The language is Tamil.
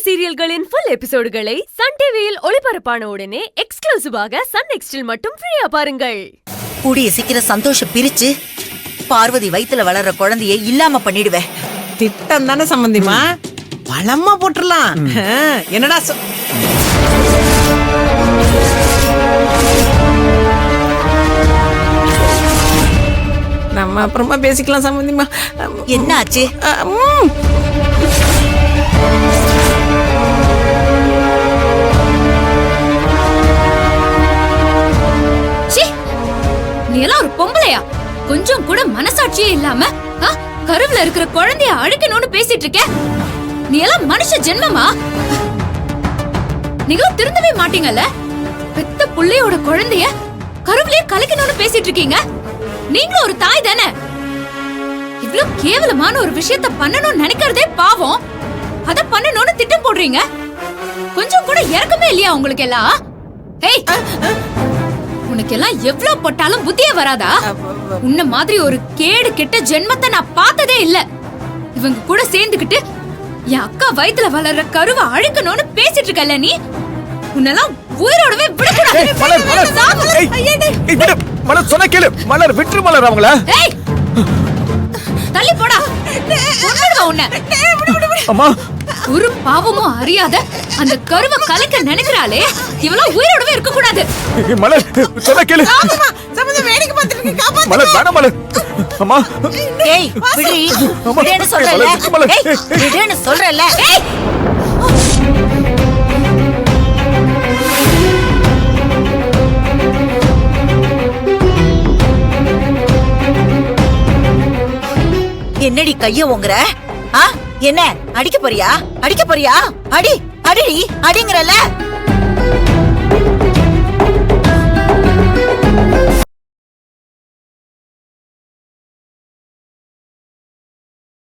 சீரியல்களின் ஃபுல் எபிசோடுகளை சன் டிவியில் ஒளிபரப்பான உடனே எக்ஸ்க்ளூசிவாக சன் நெக்ஸ்டில் மட்டும் ஃப்ரீயா பாருங்கள். கூடிய சீக்கிரம் சந்தோஷம் பிரிச்சு பார்வதி வயித்துல வளர்ற குழந்தைய இல்லாம பண்ணிடுவேன். திட்டம் தானே சம்பந்திமா, பழமா போட்டுடலாம். என்னடா நம்ம அப்புறமா பேசிக்கலாம் சம்பந்திமா. என்ன ஆச்சு? நீ எல்லாம் ஒரு பொம்பளையா? கொஞ்சம் கூட மனசாட்சியே இல்லாம கருவுல இருக்கிற குழந்தைய அழிக்கணும்னு பேசிட்டு இருக்க. நீ எல்லாம் மனுஷ ஜென்மமா? நீங்களும் திருந்தவே மாட்டீங்கல்ல? பெத்த புள்ளையோட குழந்தைய கருவிலே கலக்கணும்னு பேசிட்டு இருக்கீங்க. நீங்களும் ஒரு தாய் தானே? இவ்வளவு கேவலமான ஒரு விஷயத்த பண்ணணும்னு நினைக்கிறதே பாவம். அத பண்ணணும்னு திட்டம் போடுறீங்க. கொஞ்சம் கூட இறக்கமே இல்லையா உங்களுக்கு எல்லாம்? ஏய், உனக்கெல்லாம் எவ்வளவு போட்டாலும் புத்தியே வராதா? உன்ன மாதிரி ஒரு கேடு கெட்ட ஜென்மத்தை நான் பார்த்ததே இல்ல. இவங்க கூட சேர்ந்துகிட்டு என் அக்கா வயித்துல வளர்ற கருவை அழிக்கணும்னு பேசிட்டு இருக்கல நீ. உன்னெல்லாம் உயிரோடவே விடக்கூடாது. மலர் சொன்ன கேளு. மலர் விட்டு மலர் அவங்கள. ஏய், தள்ளி போடா. உன்னை அம்மா, ஒரு பாவமும் அறியாத அந்த கருவை கலைக்க நினைக்கிறாளே, இவெல்லாம் உயிரோடவே இருக்க கூடாது. மலர் சொன்ன கேளு. வேடிக்கை பார்த்துட்டு காப்பாத்து. மலர் வேணாம் மலர். அம்மா, ஏய் விடுடி. விடுன்னு சொல்றல. ஏய் விடுன்னு சொல்றல. ஏய், என்னடி கைய ஓங்குற? என்ன அடிக்க போறியா? அடிக்க போறியா? அடி அடி அடிங்கறல.